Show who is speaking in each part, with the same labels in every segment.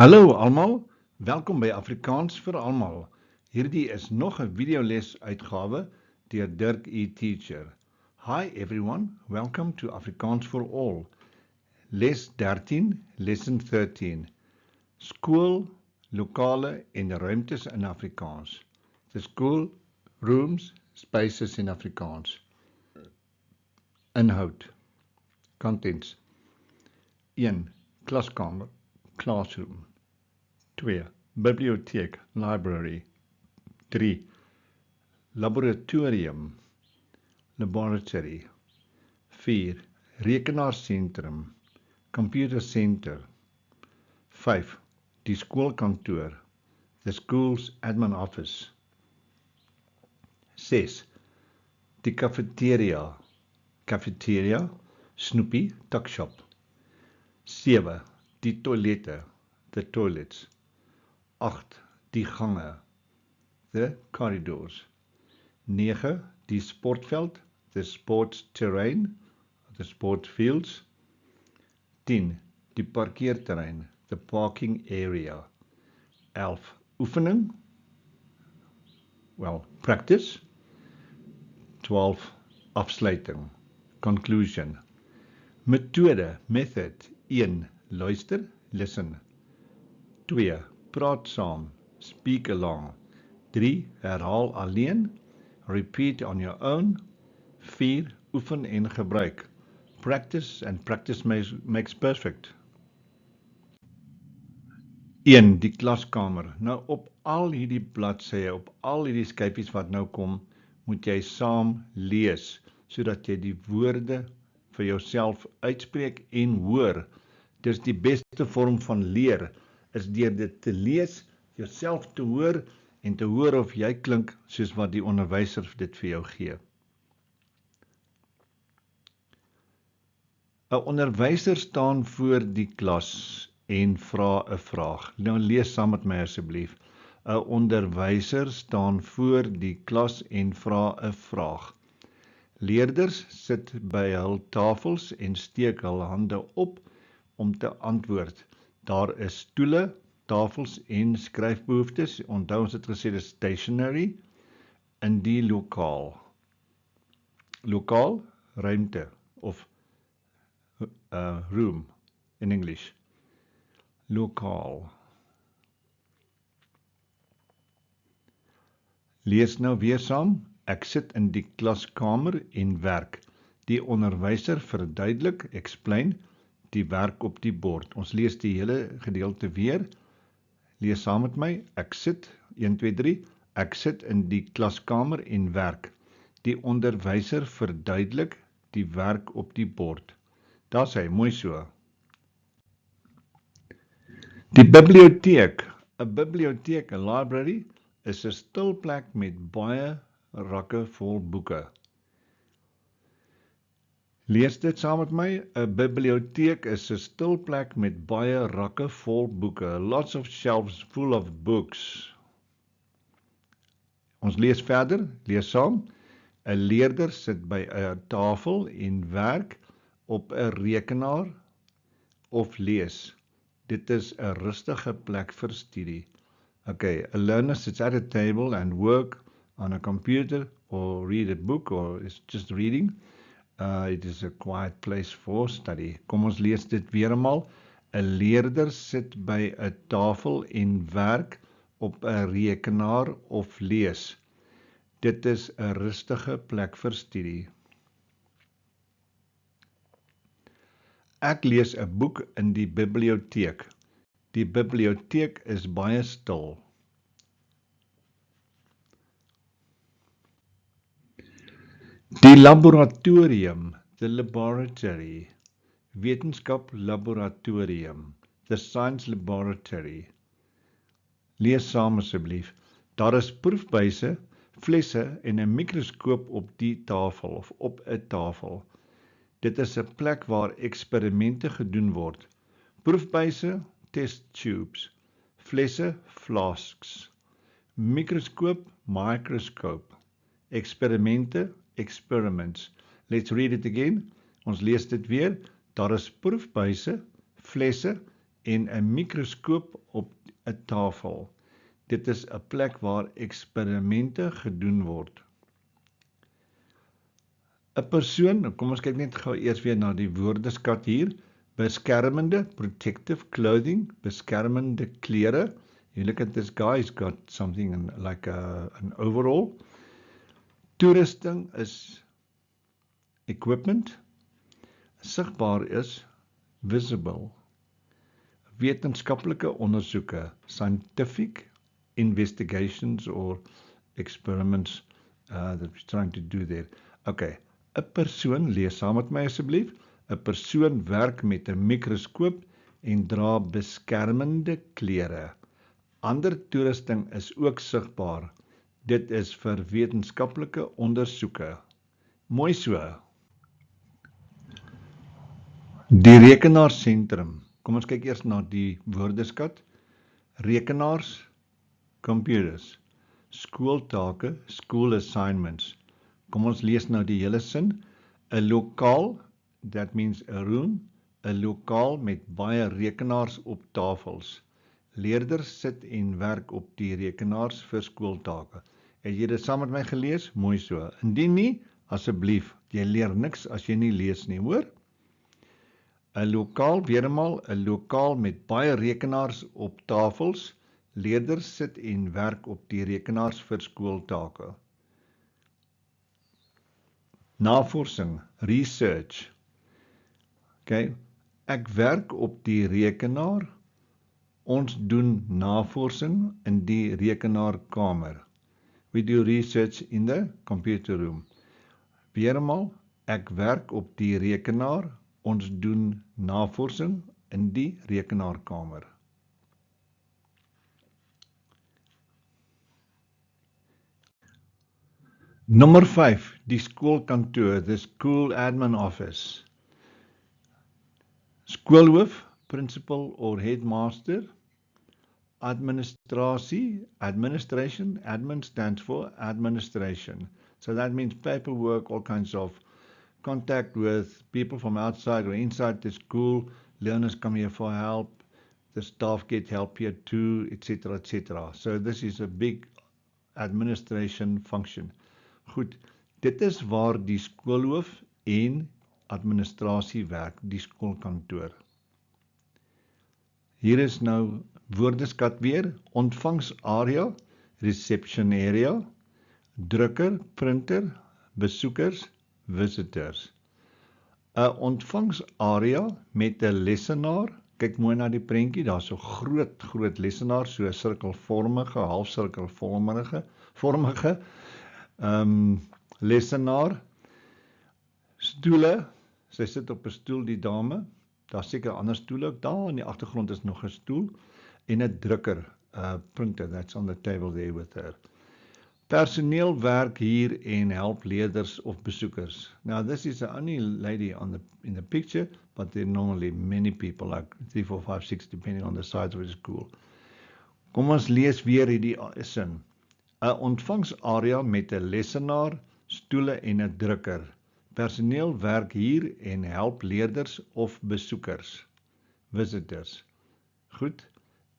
Speaker 1: Hallo almal, welkom by Afrikaans vir almal. Hierdie is nog 'n videoles uitgawe deur Dirk Teacher. Hi everyone, welcome to Afrikaans for all. Les 13, lesson 13. Skool, lokale en ruimtes in Afrikaans. The school, rooms, spaces in Afrikaans. Inhoud. Contents. 1. Klaskamer, classroom. 2. Bibliotheek, library. 3. Laboratorium, laboratory. 4. Rekenaarsentrum, computer center. 5. Die skoolkantoor, the school's admin office. 6. Die cafeteria, cafeteria, snoepie, tuckshop. 7. Die toilette, the toilets. 8. Die gange, the corridors. 9. Die sportveld, the sports terrain, the sport fields. 10. Die parkeerterrein, the parking area. 11. Oefening, practice. 12. Afsluiting, conclusion. Methode, method. 1. Luister, listen. 2. Praat saam, speak along. 3. Herhaal alleen, repeat on your own. 4. Oefen en gebruik. Practice and practice makes perfect. 1. Die klaskamer. Nou op al hierdie bladsye, op al hierdie skyfies wat nou kom, moet jy saam lees, sodat jy die woorde vir jouself uitspreek en hoor. Dis die beste vorm van leer, is deur dit te lees, jouself te hoor en te hoor of jy klink soos wat die onderwyser dit vir jou gee. 'n Onderwyser staan voor die klas en vra 'n vraag. Nou lees saam met my asseblief. 'n Onderwyser staan voor die klas en vra 'n vraag. Leerders sit by hul tafels en steek hul hande op om te antwoord. Daar is stoele, tafels en skryfbehoeftes. Onthou ons het gesê dis stationary in die lokaal. Lokaal, ruimte of room in English. Lokaal. Lees nou weer saam. Ek sit in die klaskamer en werk. Die onderwyser verduidelik, explain, die werk op die bord. Ons lees die hele gedeelte weer. Lees saam met my. Ek sit, 1, 2, 3. Ek sit in die klaskamer en werk. Die onderwyser verduidelik die werk op die bord. Daar sê hy, mooi so. Die biblioteek. 'n Biblioteek, 'n library, is 'n stil plek met baie rakke vol boeke. Lees dit saam met my. 'n Biblioteek is 'n stil plek met baie rakke vol boeke. Lots of shelves full of books. Ons lees verder. Lees saam. 'n Leerder sit by 'n tafel en werk op 'n rekenaar of lees. Dit is 'n rustige plek vir studie. Okay, a learner sits at a table and work on a computer or read a book or is just reading. It is a quiet place for study. Kom ons lees dit weer eenmaal. 'n Leerder sit by 'n tafel en werk op 'n rekenaar of lees. Dit is 'n rustige plek vir studie. Ek lees 'n boek in die biblioteek. Die biblioteek is baie stil. Die laboratorium, the laboratory. Wetenskap laboratorium, the science laboratory. Lees saam asseblief. Daar is proefbuise, flesse en 'n mikroskoop op die tafel of op 'n tafel. Dit is 'n plek waar eksperimente gedoen word. Proefbuise, test tubes. Flesse, flasks. Mikroskoop, microscope. Eksperimente, experiments. Let's read it again. Ons lees dit weer. Daar is proefbuise, flesse en 'n mikroskoop op 'n tafel. Dit is 'n plek waar eksperimente gedoen word. 'n Persoon, kom ons kyk net gou eers weer na die woordeskat hier. Beskermende, protective clothing, beskermende klere. You look at this guy, he's got something like an overall. Toerusting is equipment. Sigbaar is visible. Wetenskaplike ondersoeke, scientific investigations or experiments that we're trying to do there. Okay, 'n persoon, lees saam met my asseblief. 'n Persoon werk met 'n mikroskoop en dra beskermende klere. Ander toerusting is ook sigbaar. Dit is vir wetenskaplike ondersoeke. Mooi so. Die rekenaarsentrum. Kom ons kyk eers na die woordeskat. Rekenaars, computers. Skooltake, school assignments. Kom ons lees nou die hele sin. 'n Lokaal, that means a room, 'n lokaal met baie rekenaars op tafels. Leerders sit en werk op die rekenaars vir skooltake. Het jy dit saam met my gelees? Mooi so. Indien nie, asseblief, jy leer niks as jy nie lees nie, hoor? 'n Lokaal, weer eenmaal, 'n lokaal met baie rekenaars op tafels. Leerders sit en werk op die rekenaars vir skooltake. Navorsing, research. Okay, ek werk op die rekenaar. Ons doen navorsing in die rekenaarkamer. We do research in the computer room. Weer eenmaal, ek werk op die rekenaar. Ons doen navorsing in die rekenaarkamer. Nommer 5, die skoolkantoor, the school admin office. Skoolhoof, principal or headmaster. Administration, admin stands for administration. So that means paperwork, all kinds of contact with people from outside or inside the school. Learners come here for help. The staff get help here too, etc., etc. So this is a big administration function. Goed, dit is waar die skoolhoof en administrasie werk, die skoolkantoor. Hier is nou woordeskat weer, ontvangsarea, reception area, drukker, printer, besoekers, visitors. 'n Ontvangsarea met 'n lesenaar, kyk mooi na die prentjie, daar's so groot lesenaar, so 'n sirkelvormige, halfsirkelvormige, lesenaar, stoele, sy sit op 'n stoel die dame, daar seker ander stoele ook, daar in die agtergrond is nog 'n stoel, en 'n drukker, printer, that's on the table there with her. Personeel werk hier en help leerders of besoekers. Now this is the only lady in the picture, but there are normally many people, like 3, 4, 5, 6, depending on the size of the school. Kom ons lees weer hierdie sin. 'n Ontvangsarea met 'n lesenaar, stoele en 'n drukker. Personeel werk hier en help leerders of besoekers. Visitors. Goed.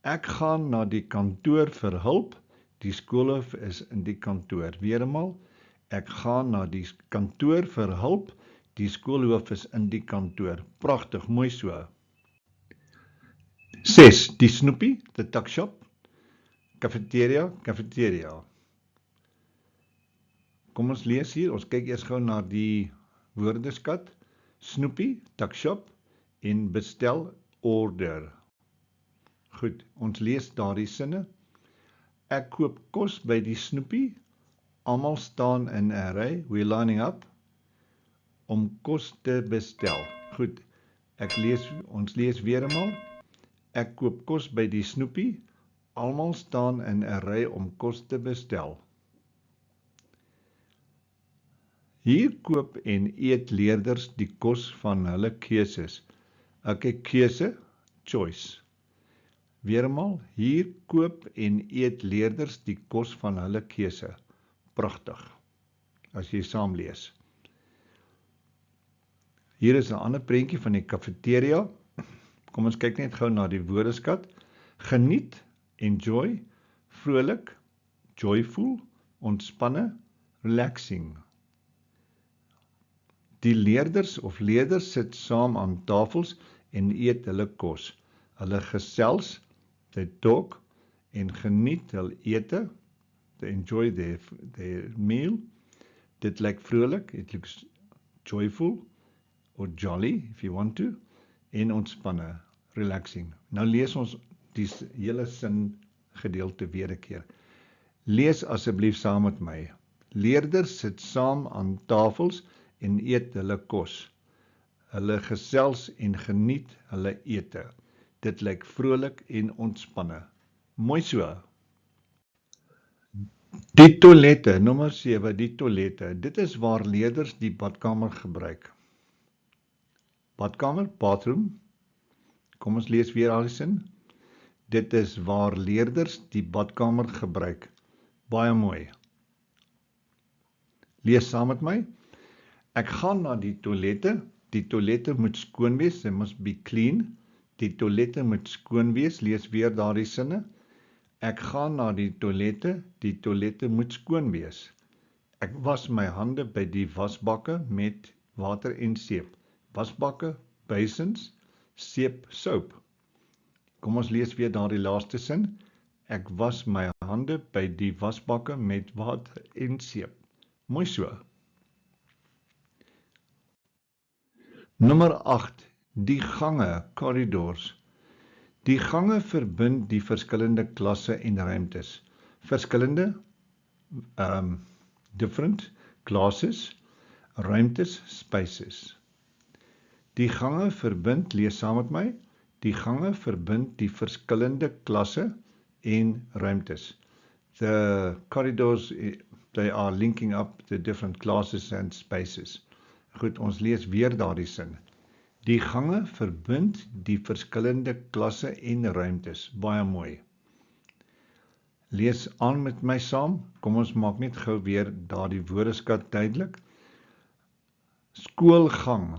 Speaker 1: Ek gaan na die kantoor vir hulp. Die skoolhoof is in die kantoor. Weer eenmaal. Ek gaan na die kantoor vir hulp. Die skoolhoof is in die kantoor. Pragtig, mooi so. 6. Die snoepie, the tuck shop. Cafeteria. Kom ons lees hier, ons kyk eers gou na die woordeskat. Snoepie, tuck shop en bestel, order. Goed, ons lees daardie sinne. Ek koop kos by die snoepie. Almal staan in 'n ry, we're lining up, om kos te bestel. Goed, ons lees weer eenmaal. Ek koop kos by die snoepie. Almal staan in 'n ry om kos te bestel. Hier koop en eet leerders die kos van hulle keuses. Okay, keuse, choice. Weer eenmaal, hier koop en eet leerders die kos van hulle keuse. Pragtig, as jy saam lees. Hier is 'n ander prentjie van die cafeteria. Kom ons kyk net gou na die woordeskat. Geniet, enjoy, vrolik, joyful, ontspanne, relaxing. Die leerders of leerders sit saam aan tafels en eet hulle kos. Hulle gesels, they talk, en geniet hulle ete, they enjoy their meal. Dit lyk vrolik, it looks joyful, or jolly, if you want to, en ontspanne, relaxing. Nou lees ons die hele sin gedeelte weer 'n keer. Lees asseblief saam met my. Leerders sit saam aan tafels en eet hulle kos. Hulle gesels en geniet hulle ete. Dit lyk vrolik en ontspanne. Mooi so. Die toilette, nommer 7, die toilette. Dit is waar leerders die badkamer gebruik. Badkamer, bathroom. Kom ons lees weer al die sin. Dit is waar leerders die badkamer gebruik. Baie mooi. Lees saam met my. Ek gaan na die toilette. Die toilette moet skoon wees. They must be clean. Die toilette moet skoon wees. Lees weer daardie sinne. Ek gaan na die toilette. Die toilette moet skoon wees. Ek was my hande by die wasbakke met water en seep. Wasbakke, basins, seep, soap. Kom ons lees weer daardie laaste sin. Ek was my hande by die wasbakke met water en seep. Mooi so. Nommer 8. Die gange, corridors. Die gange verbind die verskillende klasse en ruimtes. Verskillende, different, classes, ruimtes, spaces. Die gange verbind, lees saam met my, die gange verbind die verskillende klasse en ruimtes. The corridors, they are linking up the different classes and spaces. Goed, ons lees weer daardie sin. Die gange verbind die verskillende klasse en ruimtes. Baie mooi. Lees aan met my saam. Kom ons maak net gou weer daardie woordeskat duidelik. Skoolgang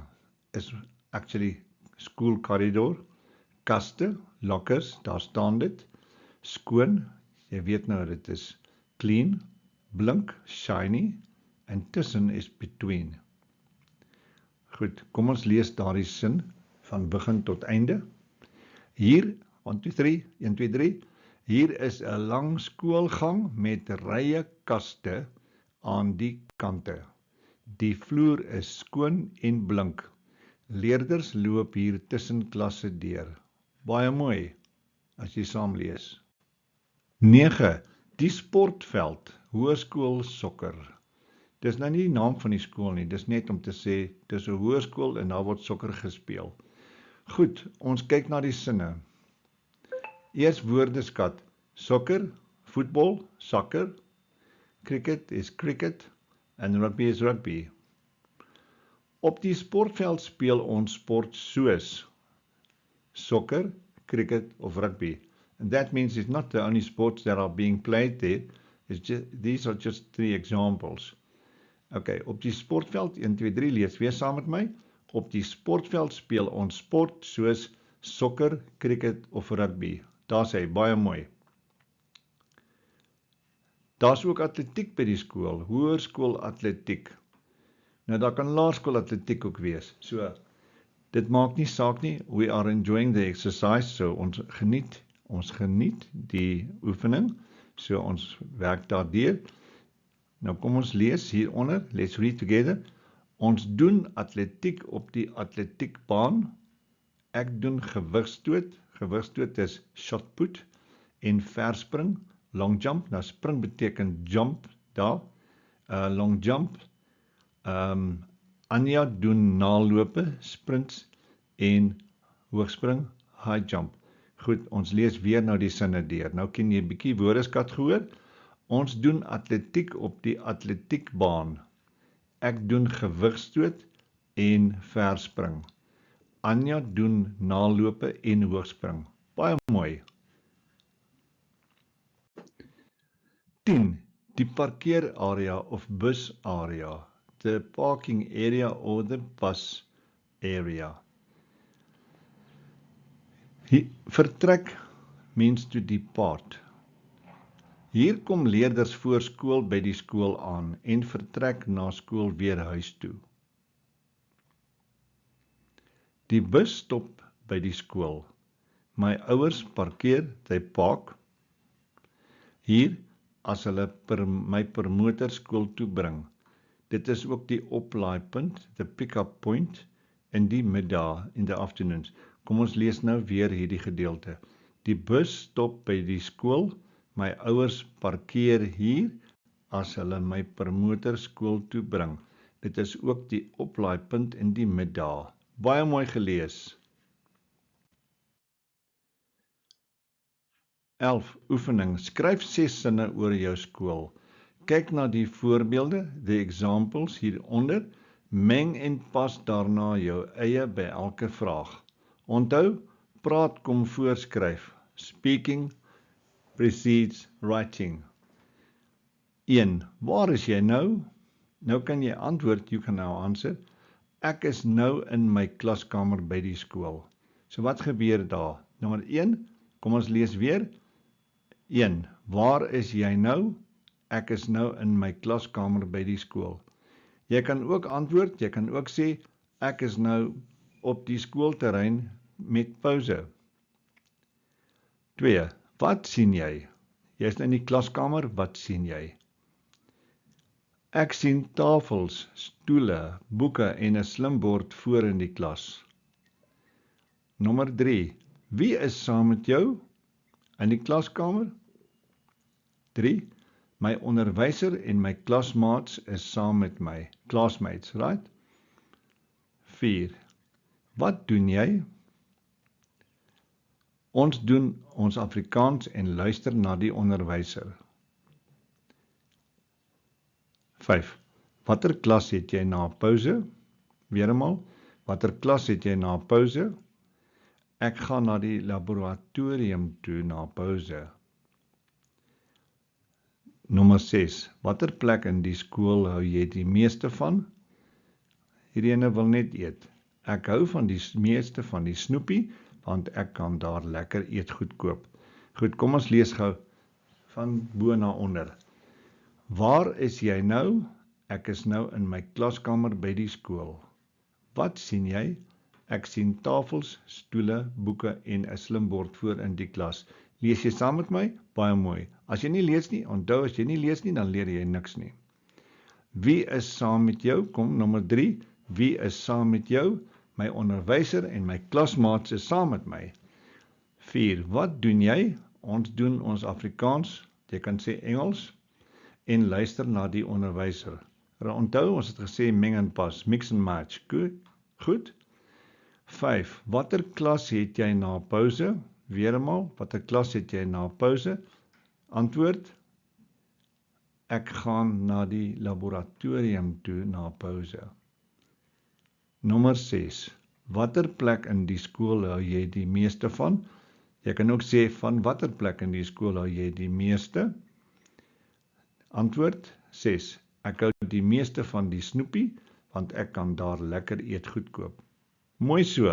Speaker 1: is actually school corridor. Kaste, lockers, daar staan dit. Skoon, jy weet nou dit is clean, blink, shiny, en tussen is between. Goed, kom ons lees daardie sin van begin tot einde. Hier, 1, 2, 3, 1, 2, 3. Hier is 'n lang skoolgang met rye kaste aan die kante. Die vloer is skoon en blink. Leerders loop hier tussen klasse deur. Baie mooi, as jy saam lees. 9. Die sportveld, hoërskool sokker. Dis nou nie die naam van die skool nie, dis net om te sê, dis 'n hoërskool en daar word sokker gespeel. Goed, ons kyk na die sinne. Eers woordeskat, sokker, voetbal, soccer, cricket is cricket, en rugby is rugby. Op die sportveld speel ons sport soos soccer, cricket of rugby. And that means it's not the only sports that are being played there. These are just 3 examples. Okay, op die sportveld, 1, 2, 3, lees weer saam met my. Op die sportveld speel ons sport soos sokker, cricket of rugby. Daar sê hy, baie mooi. Daar's ook atletiek by die skool, hoërskool atletiek. Nou daar kan laerskool atletiek ook wees. So, dit maak nie saak nie, we are enjoying the exercise, so ons geniet die oefening, so ons werk daardeur. Nou kom ons lees hieronder, let's read together. Ons doen atletiek op die atletiekbaan. Ek doen gewigstoot. Gewigstoot is shot put en verspring, long jump. Nou spring beteken jump daar. Long jump. Anja doen nalope, sprints en hoogspring, high jump. Goed, ons lees weer nou die sinne deur. Nou kan jy 'n bietjie woordeskat gehoor. Ons doen atletiek op die atletiekbaan. Ek doen gewigstoot en verspring. Anja doen nalope en hoogspring. Baie mooi. 10. Die parkeerarea of busarea. The parking area or the bus area. Vertrek means to depart. Hier kom leerders voor skool by die skool aan en vertrek na skool weer huis toe. Die bus stop by die skool. My ouers parkeer, they park. Hier, as hulle my per motor skool toe bring. Dit is ook die oplaaipunt, the pick-up point, in die middag, in the afternoons. Kom ons lees nou weer hierdie gedeelte. Die bus stop by die skool. My ouers parkeer hier as hulle my per motor skool toe bring. Dit is ook die oplaaipunt in die middag. Baie mooi gelees. 11. Oefening. Skryf 6 sinne oor jou skool. Kyk na die voorbeelde, the examples hieronder, meng en pas daarna jou eie by elke vraag. Onthou, praat kom voorskryf. Speaking precedes writing. 1. Waar is jy nou? Nou kan jy antwoord, you can now answer. Ek is nou in my klaskamer by die skool. So wat gebeur daar? Nommer 1, kom ons lees weer. 1. Waar is jy nou? Ek is nou in my klaskamer by die skool. Jy kan ook antwoord, jy kan ook sê, ek is nou op die skoolterrein met pouse. 2. Wat sien jy? Jy is in die klaskamer, wat sien jy? Ek sien tafels, stoele, boeke en 'n slimbord voor in die klas. Nommer 3. Wie is saam met jou in die klaskamer? 3. My onderwyser en my klasmaats is saam met my. Classmates, right? 4. Wat doen jy? Ons doen ons Afrikaans en luister na die onderwyser. 5. Watter klas het jy na pouse? Weer eenmaal, watter klas het jy na pouse? Ek gaan na die laboratorium toe na pouse. Nommer 6. Watter plek in die skool hou jy die meeste van? Hierdie ene wil net eet. Ek hou van die meeste van die snoepie, want ek kan daar lekker eetgoed koop. Goed, kom ons lees gou van bo na onder. Waar is jy nou? Ek is nou in my klaskamer by die skool. Wat sien jy? Ek sien tafels, stoele, boeke en 'n slimbord voor in die klas. Lees jy saam met my? Baie mooi. As jy nie lees nie, onthou as jy nie lees nie, dan leer jy niks nie. Wie is saam met jou? Kom, nommer 3. Wie is saam met jou? My onderwyser en my klasmaats is saam met my. 4. Wat doen jy? Ons doen ons Afrikaans, jy kan sê Engels, en luister na die onderwyser. Onthou, ons het gesê meng en pas, mix and match. Goed. 5. Watter klas het jy na pouse? Weer eenmaal, watter klas het jy na pouse? Antwoord, ek gaan na die laboratorium toe na pouse. Nommer 6. Watter plek in die skool hou jy die meeste van? Jy kan ook sê, van watter plek in die skool hou jy die meeste? Antwoord, 6. Ek hou die meeste van die snoepie, want ek kan daar lekker eetgoed koop. Mooi so.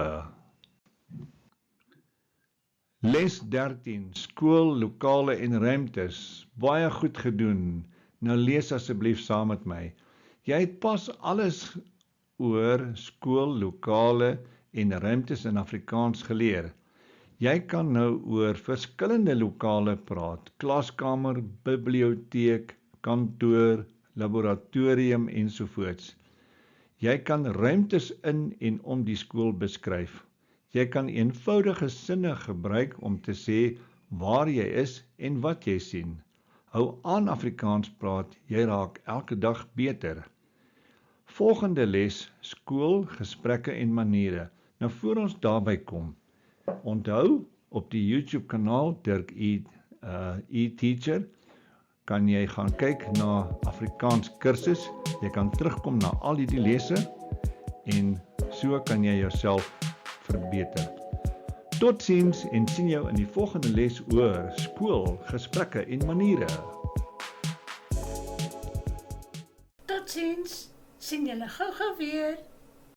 Speaker 1: Les 13. Skool, lokale en ruimtes. Baie goed gedoen. Nou lees asseblief saam met my. Jy het pas alles oor skool, lokale en ruimtes in Afrikaans geleer. Jy kan nou oor verskillende lokale praat. Klaskamer, biblioteek, kantoor, laboratorium ensovoorts. Jy kan ruimtes in en om die skool beskryf. Jy kan eenvoudige sinne gebruik om te sê waar jy is en wat jy sien. Hou aan Afrikaans praat, jy raak elke dag beter. Volgende les, skool, gesprekke en maniere. Nou voor ons daarby kom, onthou op die YouTube kanaal Dirk E-Teacher kan jy gaan kyk na Afrikaans kursus. Jy kan terugkom na al die lesse en so kan jy jouself verbeter. Totsiens en sien jou in die volgende les oor skool, gesprekke en maniere.
Speaker 2: Totsiens, sien julle gou weer.